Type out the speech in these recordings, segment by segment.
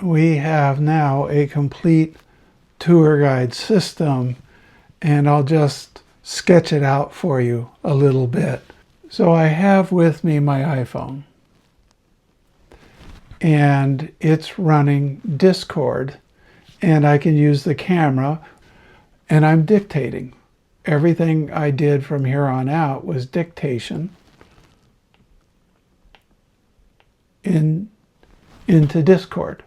we have now a complete tour guide system, and I'll just sketch it out for you a little bit. So I have with me my iPhone, and it's running Discord, and I can use the camera, and I'm dictating. Everything I did from here on out was dictation into Discord.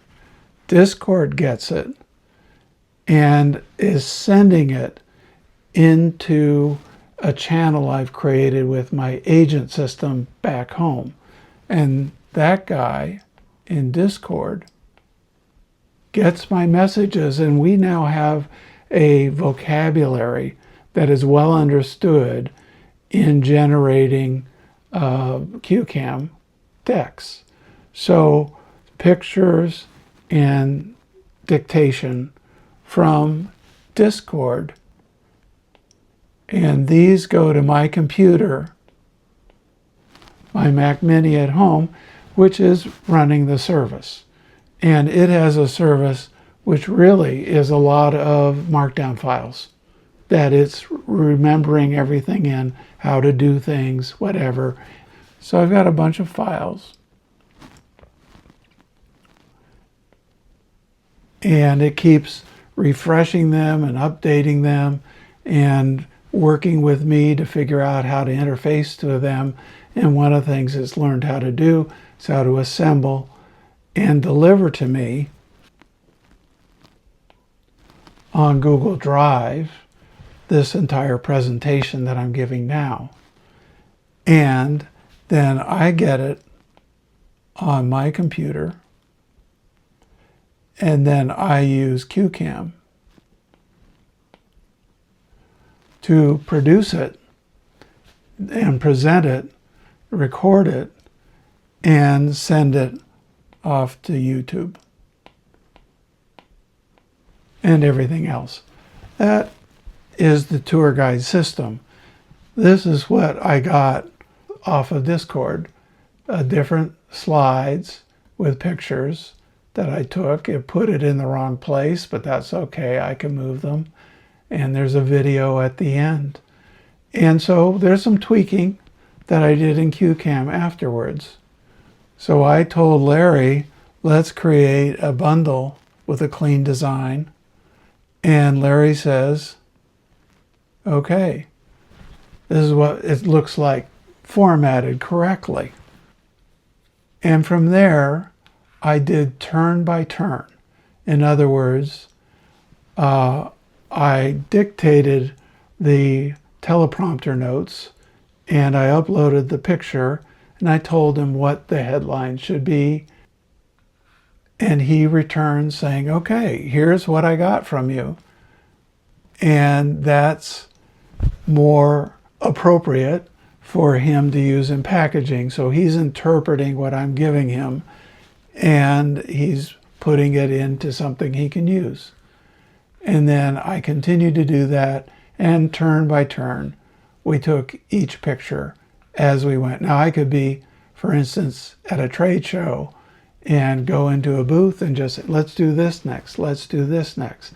Discord gets it and is sending it into a channel I've created with my agent system back home. And that guy in Discord gets my messages, and we now have a vocabulary that is well understood in generating CueCam decks. So pictures and dictation from Discord, and these go to my computer, my Mac Mini at home, which is running the service. And it has a service which really is a lot of markdown files that it's remembering everything in, how to do things, whatever. So I've got a bunch of files, and it keeps refreshing them and updating them and working with me to figure out how to interface to them. And one of the things it's learned how to do is how to assemble and deliver to me on Google Drive this entire presentation that I'm giving now. And then I get it on my computer, and then I use CueCam to produce it and present it, record it, and send it off to YouTube and everything else. That is the tour guide system. This is what I got off of Discord, different slides with pictures that I took. It put it in the wrong place, but that's okay, I can move them. And there's a video at the end. And so there's some tweaking that I did in CueCam afterwards. So I told Larry, let's create a bundle with a clean design. And Larry says, okay, this is what it looks like formatted correctly. And from there, I did turn by turn. In other words, I dictated the teleprompter notes, and I uploaded the picture, and I told him what the headline should be. And he returned saying, okay, here's what I got from you. And that's more appropriate for him to use in packaging. So he's interpreting what I'm giving him, and he's putting it into something he can use. And then I continued to do that, and turn by turn, we took each picture as we went. Now I could be, for instance, at a trade show and go into a booth and just say, let's do this next, let's do this next.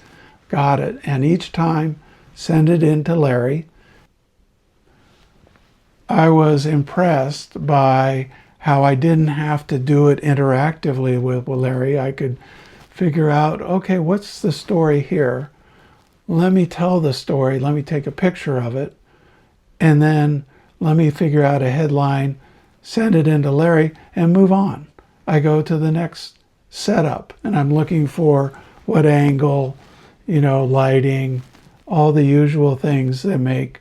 Got it. And each time, send it in to Larry. I was impressed by how I didn't have to do it interactively with Larry. I could figure out, okay, what's the story here? Let me tell the story. Let me take a picture of it. And then let me figure out a headline, send it into Larry, and move on. I go to the next setup, and I'm looking for what angle, lighting, all the usual things that make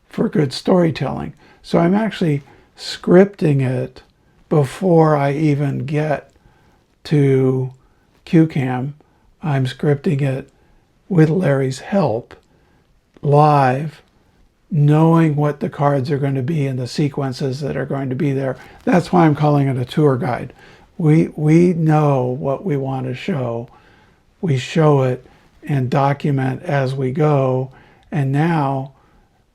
for good storytelling. So I'm actually scripting it before I even get to CueCam. I'm scripting it with Larry's help, live, knowing what the cards are going to be and the sequences that are going to be there. That's why I'm calling it a tour guide. We know what we want to show. We show it and document as we go. And now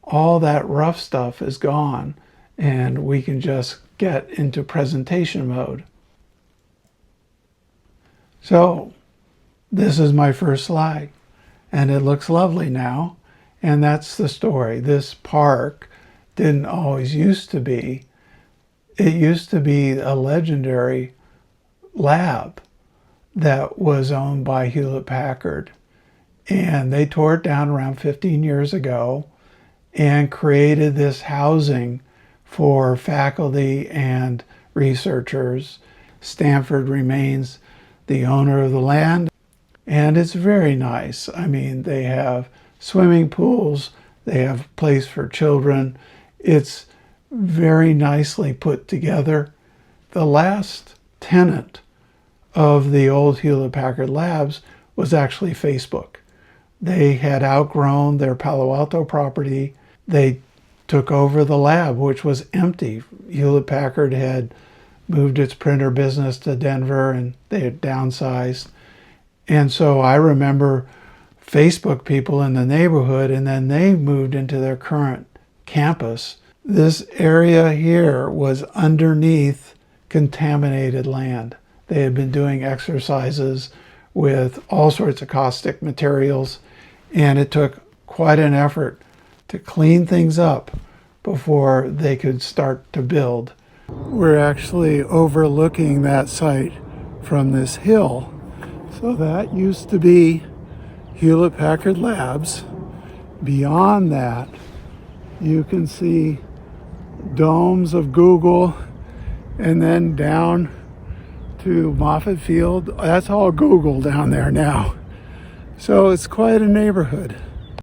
all that rough stuff is gone, and we can just get into presentation mode. So this is my first slide, and it looks lovely now. And that's the story. This park didn't always used to be. It used to be a legendary lab that was owned by Hewlett-Packard. And they tore it down around 15 years ago and created this housing for faculty and researchers. Stanford remains the owner of the land, and it's very nice. I mean, they have swimming pools, they have a place for children. It's very nicely put together. The last tenant of the old Hewlett-Packard labs was actually Facebook. They had outgrown their Palo Alto property. They took over the lab, which was empty. Hewlett-Packard had moved its printer business to Denver, and they had downsized. And so I remember Facebook people in the neighborhood, and then they moved into their current campus. This area here was underneath contaminated land. They had been doing exercises with all sorts of caustic materials, and it took quite an effort to clean things up before they could start to build. We're actually overlooking that site from this hill. So that used to be Hewlett-Packard Labs. Beyond that, you can see domes of Google, and then down to Moffett Field. That's all Google down there now. So it's quite a neighborhood.